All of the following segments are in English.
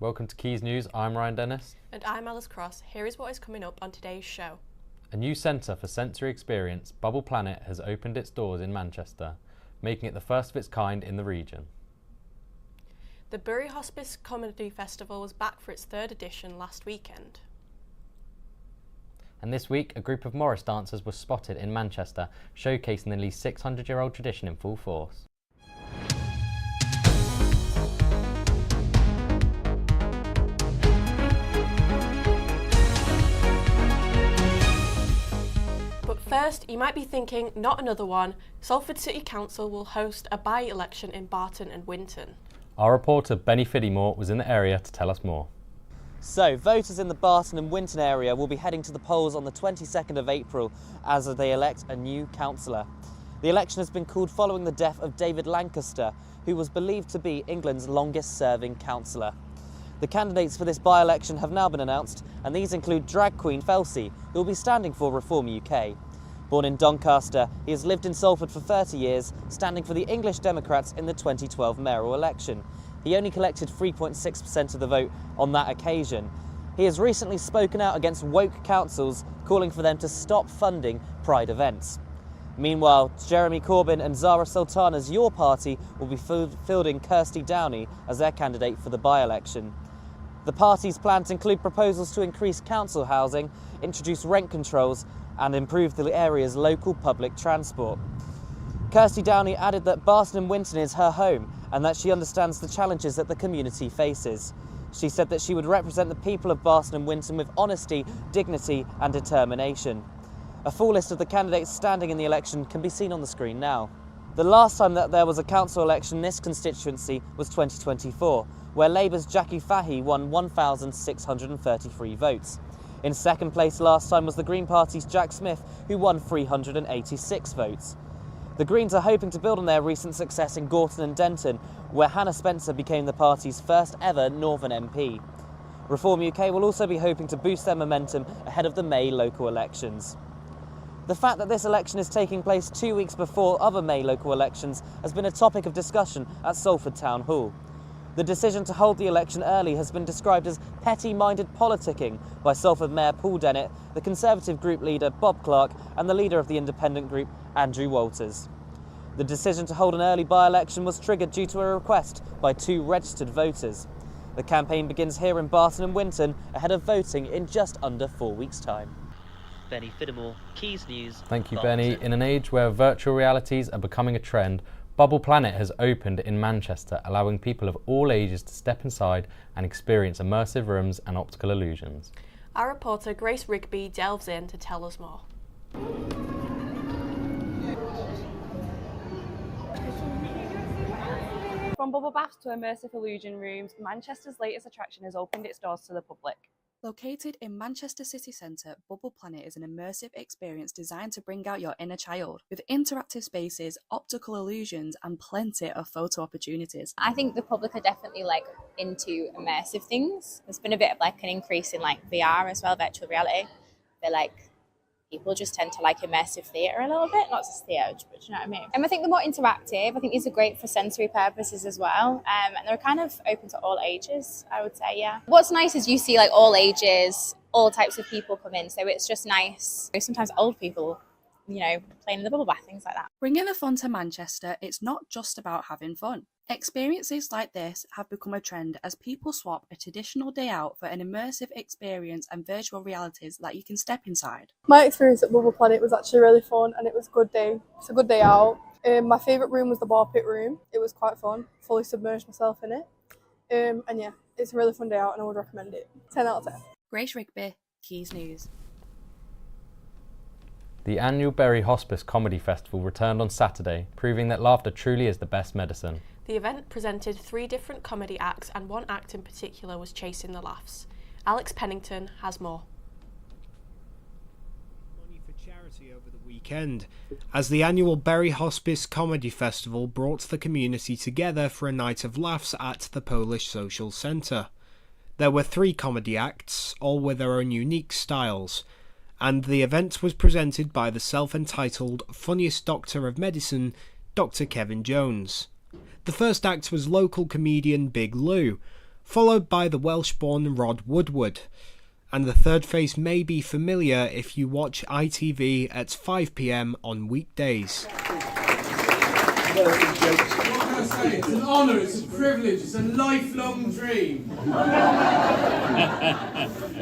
Welcome to Quays News, I'm Ryan Dennis. And I'm Alice Cross. Here is what is coming up on today's show. A new centre for sensory experience, Bubble Planet, has opened its doors in Manchester, making it the first of its kind in the region. The Bury Hospice Comedy Festival was back for its third edition last weekend. And this week, a group of Morris dancers was spotted in Manchester, showcasing the nearly 600-year-old tradition in full force. But first, you might be thinking, not another one. Salford City Council will host a by-election in Barton and Winton. Our reporter Benny Fiddymore was in the area to tell us more. So, voters in the Barton and Winton area will be heading to the polls on the 22nd of April as they elect a new councillor. The election has been called following the death of David Lancaster, who was believed to be England's longest-serving councillor. The candidates for this by-election have now been announced, and these include drag queen Felsie, who will be standing for Reform UK. Born in Doncaster, he has lived in Salford for 30 years, standing for the English Democrats in the 2012 mayoral election. He only collected 3.6% of the vote on that occasion. He has recently spoken out against woke councils, calling for them to stop funding pride events. Meanwhile, Jeremy Corbyn and Zara Sultana's Your Party will be fielding Kirsty Downey as their candidate for the by-election. The party's plans include proposals to increase council housing, introduce rent controls and improve the area's local public transport. Kirsty Downey added that Barton and Winton is her home and that she understands the challenges that the community faces. She said that she would represent the people of Barton and Winton with honesty, dignity and determination. A full list of the candidates standing in the election can be seen on the screen now. The last time that there was a council election in this constituency was 2024, where Labour's Jackie Fahey won 1,633 votes. In second place last time was the Green Party's Jack Smith, who won 386 votes. The Greens are hoping to build on their recent success in Gorton and Denton, where Hannah Spencer became the party's first ever Northern MP. Reform UK will also be hoping to boost their momentum ahead of the May local elections. The fact that this election is taking place 2 weeks before other May local elections has been a topic of discussion at Salford Town Hall. The decision to hold the election early has been described as petty-minded politicking by Salford Mayor Paul Dennett, the Conservative group leader Bob Clark and the leader of the Independent group Andrew Walters. The decision to hold an early by-election was triggered due to a request by 2 registered voters. The campaign begins here in Barton and Winton ahead of voting in just under 4 weeks' time. Benny Fiddymore, Quays News. Thank you, Barton. Benny. In an age where virtual realities are becoming a trend, Bubble Planet has opened in Manchester, allowing people of all ages to step inside and experience immersive rooms and optical illusions. Our reporter Grace Rigby delves in to tell us more. From bubble baths to immersive illusion rooms, Manchester's latest attraction has opened its doors to the public. Located in Manchester city centre, Bubble Planet is an immersive experience designed to bring out your inner child, with interactive spaces, optical illusions and plenty of photo opportunities. I think the public are definitely into immersive things. There's been a bit of an increase in VR as well, virtual reality. They're people just tend to immersive theatre a little bit, not just theatre, but you know what I mean? And I think they're more interactive. I think these are great for sensory purposes as well. And they're kind of open to all ages, I would say, yeah. What's nice is you see all ages, all types of people come in. So it's just nice. Sometimes old people, playing in the bubble bath, things like that. Bringing the fun to Manchester, it's not just about having fun. Experiences like this have become a trend as people swap a traditional day out for an immersive experience and virtual realities that you can step inside. My experience at Bubble Planet was actually really fun and it was a good day. It's a good day out. My favourite room was the bar pit room. It was quite fun. Fully submerged myself in it. And yeah, it's a really fun day out and I would recommend it. 10 out of 10. Grace Rigby, Quays News. The annual Bury Hospice Comedy Festival returned on Saturday, proving that laughter truly is the best medicine. The event presented 3 different comedy acts and one act in particular was chasing the laughs. Alex Pennington has more. Money for charity over the weekend, as the annual Bury Hospice Comedy Festival brought the community together for a night of laughs at the Polish Social Centre. There were 3 comedy acts, all with their own unique styles, and the event was presented by the self-entitled Funniest Doctor of Medicine, Dr. Kevin Jones. The first act was local comedian Big Lou, followed by the Welsh-born Rod Woodward. And the third face may be familiar if you watch ITV at 5 p.m. on weekdays. It's an honour, it's a privilege, it's a lifelong dream.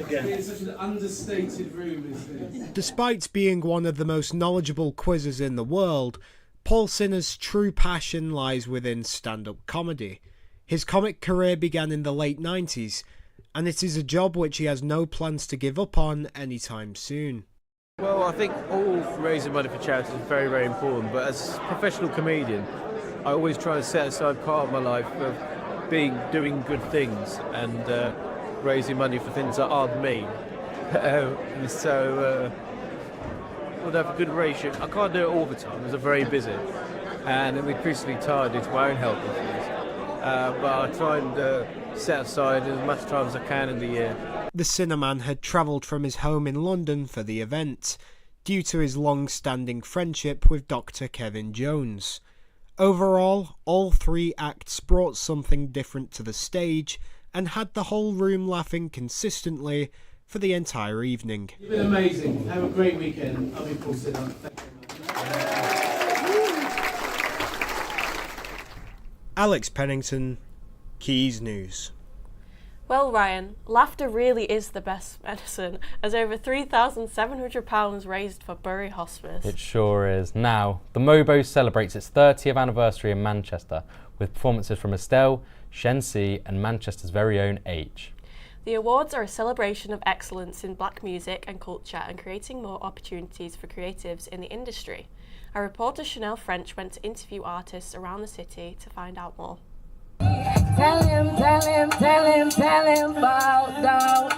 Being such an understated room as this. Despite being one of the most knowledgeable quizzes in the world, Paul Sinner's true passion lies within stand-up comedy. His comic career began in the late 90s, and it is a job which he has no plans to give up on anytime soon. Well, I think all raising money for charity is very, very important, but as a professional comedian, I always try to set aside part of my life for doing good things and raising money for things that aren't me. So we'll have a good ratio. I can't do it all the time, because I'm very busy, and I'm increasingly tied into my own health issues. But I try and set aside as much time as I can in the year. The Sinnerman had travelled from his home in London for the event, due to his long-standing friendship with Dr. Kevin Jones. Overall, all three acts brought something different to the stage and had the whole room laughing consistently for the entire evening. You've been amazing. Have a great weekend. I'll be Paul Sinner. Alex Pennington, Quays News. Well, Ryan, laughter really is the best medicine, as over £3,700 raised for Bury Hospice. It sure is. Now, the Mobo celebrates its 30th anniversary in Manchester, with performances from Estelle, Shensi and Manchester's very own H. The awards are a celebration of excellence in black music and culture and creating more opportunities for creatives in the industry. Our reporter Chanel French went to interview artists around the city to find out more. Tell him about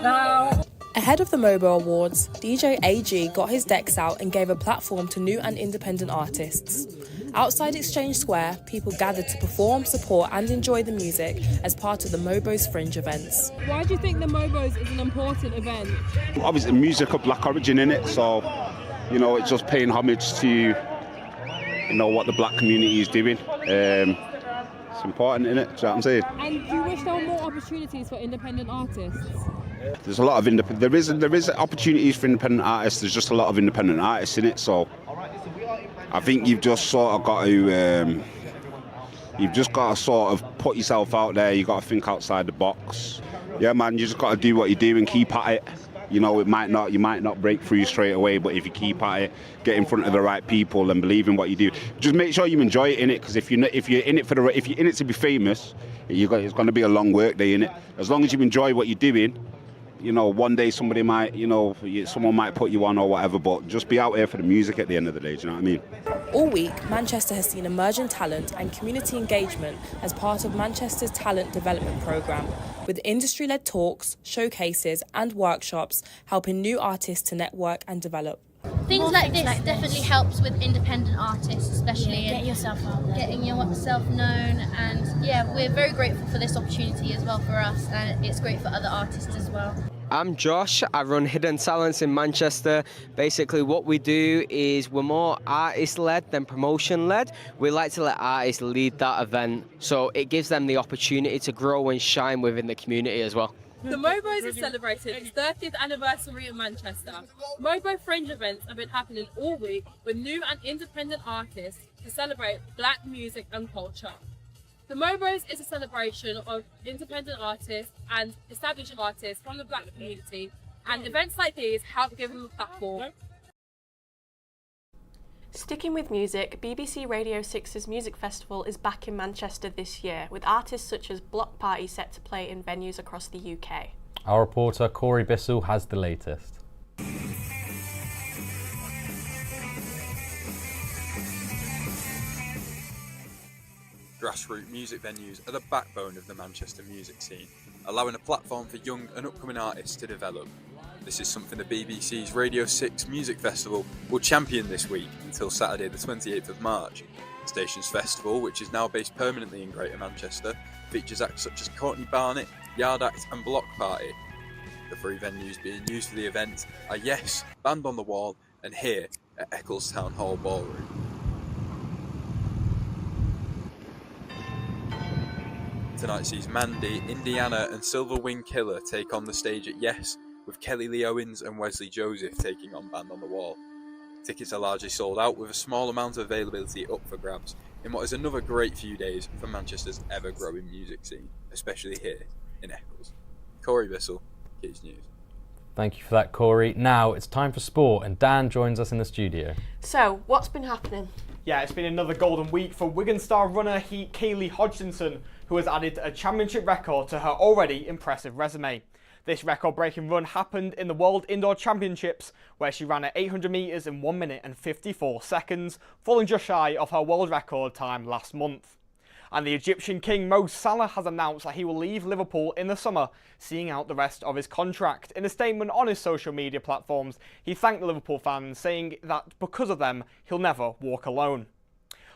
now. Ahead of the Mobo Awards, DJ AG got his decks out and gave a platform to new and independent artists. Outside Exchange Square, people gathered to perform, support and enjoy the music as part of the Mobo's Fringe events. Why do you think the Mobo's is an important event? Obviously music of black origin in it, so it's just paying homage to what the black community is doing. It's important, isn't it? Do you know what I'm saying? And do you wish there were more opportunities for independent artists? There's a lot of there is opportunities for independent artists. There's just a lot of independent artists in it, so I think you've just sort of got to sort of put yourself out there. You've got to think outside the box. Yeah, man, you just got to do what you do and keep at it. You might not break through straight away, but if you keep at it, get in front of the right people and believe in what you do, just make sure you enjoy it in it. Because if you're in it to be famous, it's going to be a long work day in it. As long as you enjoy what you're doing, one day someone might put you on or whatever, but just be out here for the music at the end of the day. Do you know what I mean? All week, Manchester has seen emerging talent and community engagement as part of Manchester's talent development programme, with industry-led talks, showcases and workshops helping new artists to network and develop. Things like this definitely helps with independent artists, especially get yourself out there. Getting yourself known, and we're very grateful for this opportunity as well for us, and it's great for other artists as well. I'm Josh, I run Hidden Talents in Manchester. Basically what we do is we're more artist-led than promotion-led. We like to let artists lead that event, so it gives them the opportunity to grow and shine within the community as well. The Mobo's is celebrating its 30th anniversary in Manchester. Mobo Fringe events have been happening all week with new and independent artists to celebrate black music and culture. The Mobo's is a celebration of independent artists and established artists from the black community, and events like these help give them a platform. Sticking with music, BBC Radio 6's Music Festival is back in Manchester this year, with artists such as Block Party set to play in venues across the UK. Our reporter Corey Bissell has the latest. Grassroots music venues are the backbone of the Manchester music scene, allowing a platform for young and upcoming artists to develop. This is something the BBC's Radio 6 Music Festival will champion this week until Saturday the 28th of March. The station's festival, which is now based permanently in Greater Manchester, features acts such as Courtney Barnett, Yard Act and Block Party. The three venues being used for the event are Yes, Band on the Wall and Here at Eccles Town Hall Ballroom. Tonight sees Mandy, Indiana and Silver Wing Killer take on the stage at Yes, with Kelly Lee Owens and Wesley Joseph taking on Band on the Wall. Tickets are largely sold out, with a small amount of availability up for grabs in what is another great few days for Manchester's ever-growing music scene, especially here in Eccles. Corey Bissell, Quays News. Thank you for that, Corey. Now it's time for sport, and Dan joins us in the studio. So, what's been happening? Yeah, it's been another golden week for Wigan star runner Kaylee Hodgkinson, who has added a championship record to her already impressive resume. This record-breaking run happened in the World Indoor Championships, where she ran at 800 metres in 1 minute and 54 seconds, falling just shy of her world record time last month. And the Egyptian king Mo Salah has announced that he will leave Liverpool in the summer, seeing out the rest of his contract. In a statement on his social media platforms, he thanked the Liverpool fans, saying that because of them, he'll never walk alone.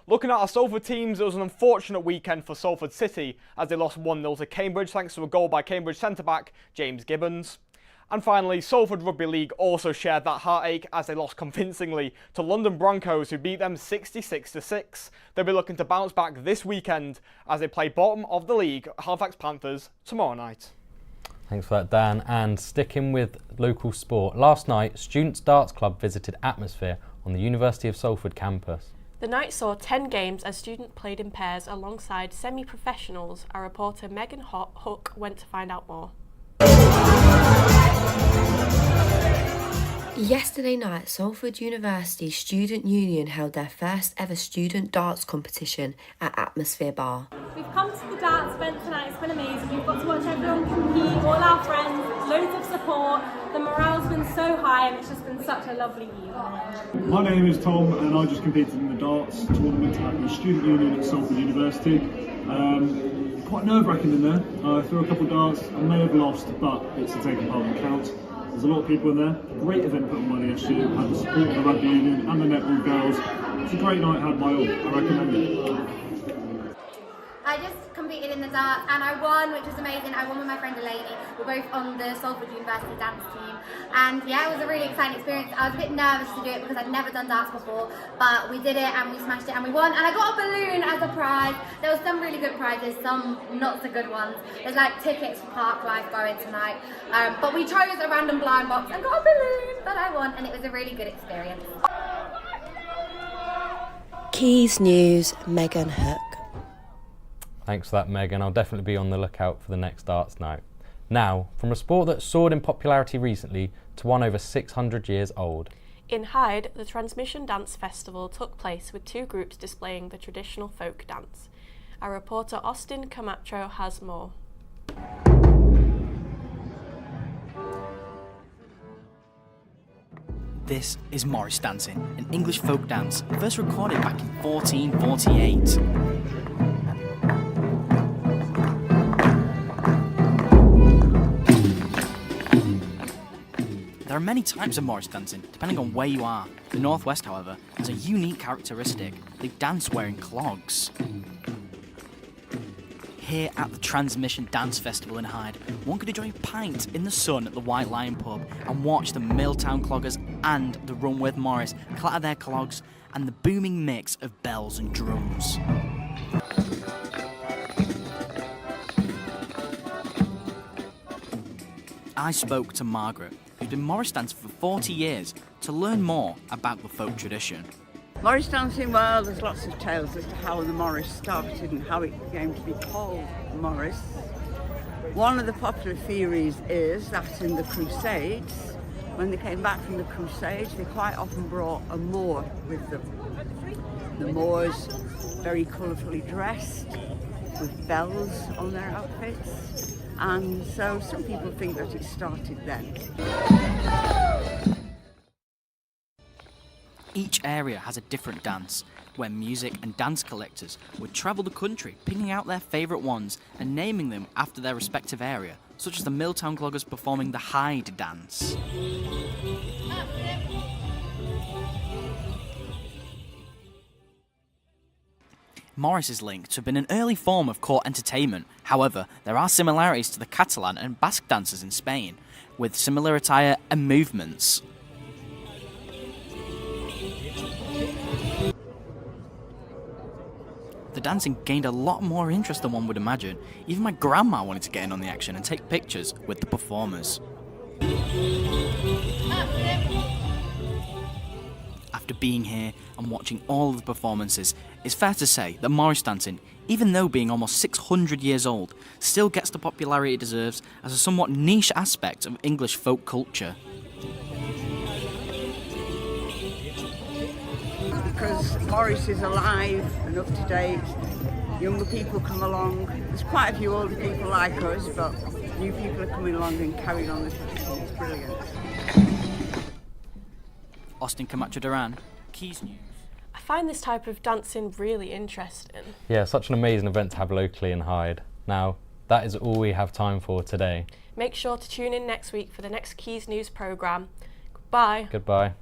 Looking at our Salford teams, it was an unfortunate weekend for Salford City as they lost 1-0 to Cambridge thanks to a goal by Cambridge centre-back James Gibbons. And finally, Salford Rugby League also shared that heartache as they lost convincingly to London Broncos, who beat them 66-6. They'll be looking to bounce back this weekend as they play bottom of the league Halifax Panthers tomorrow night. Thanks for that, Dan. And sticking with local sport, last night, Students' Darts Club visited Atmosphere on the University of Salford campus. The night saw 10 games as students played in pairs alongside semi-professionals. Our reporter Megan Hook went to find out more. Yesterday night, Salford University Student Union held their first ever student darts competition at Atmosphere Bar. We've come to the darts event tonight, it's been amazing. We've got to watch everyone compete, all our friends, loads of support. The morale's been so high and it's just been such a lovely evening. My name is Tom and I just competed in the darts tournament at the Student Union at Salford University. Quite nerve-wracking in there. I threw a couple of darts, I may have lost, but it's a taking part in the count. There's a lot of people in there. Great event put on by the SU, had the support of the rugby union and the netball girls. It's a great night, had my all. I recommend it. I just competed in the darts and I won, which was amazing. I won with my friend Elaine. We're both on the Salford University dance team. And yeah, it was a really exciting experience. I was a bit nervous to do it because I'd never done darts before, but we did it and we smashed it and we won. And I got a balloon as a prize. There were some really good prizes, some not so good ones. There's like tickets for Park Life going tonight. But we chose a random blind box and got a balloon that I won, and it was a really good experience. Quays News, Megan Hook. Thanks for that, Megan. I'll definitely be on the lookout for the next darts night. Now, from a sport that soared in popularity recently to one over 600 years old. In Hyde, the Transmission Dance Festival took place with two groups displaying the traditional folk dance. Our reporter Austin Camacho has more. This is Morris dancing, an English folk dance first recorded back in 1448. There are many types of Morris dancing, depending on where you are. The Northwest, however, has a unique characteristic. They dance wearing clogs. Here at the Transmission Dance Festival in Hyde, one could enjoy a pint in the sun at the White Lion pub and watch the Milltown Cloggers and the Runworth Morris clatter their clogs and the booming mix of bells and drums. I spoke to Margaret, who's been Morris dancing for 40 years, to learn more about the folk tradition. Morris dancing, well, there's lots of tales as to how the Morris started and how it came to be called Morris. One of the popular theories is that in the Crusades, when they came back from the Crusades, they quite often brought a Moor with them. The Moors, very colourfully dressed, with bells on their outfits, and so some people think that it started then. Each area has a different dance, where music and dance collectors would travel the country, picking out their favourite ones and naming them after their respective area, such as the Milltown Cloggers performing the Hyde dance. Morris is linked to have been an early form of court entertainment. However, there are similarities to the Catalan and Basque dances in Spain, with similar attire and movements. The dancing gained a lot more interest than one would imagine. Even my grandma wanted to get in on the action and take pictures with the performers. After being here and watching all of the performances, it's fair to say that Morris dancing, even though being almost 600 years old, still gets the popularity it deserves as a somewhat niche aspect of English folk culture. Because Morris is alive and up to date, younger people come along. There's quite a few older people like us, but new people are coming along and carrying on the tradition. It's brilliant. Austin Camacho Duran, Quays News. I find this type of dancing really interesting. Yeah, such an amazing event to have locally in Hyde. Now, that is all we have time for today. Make sure to tune in next week for the next Quays News programme. Goodbye. Goodbye.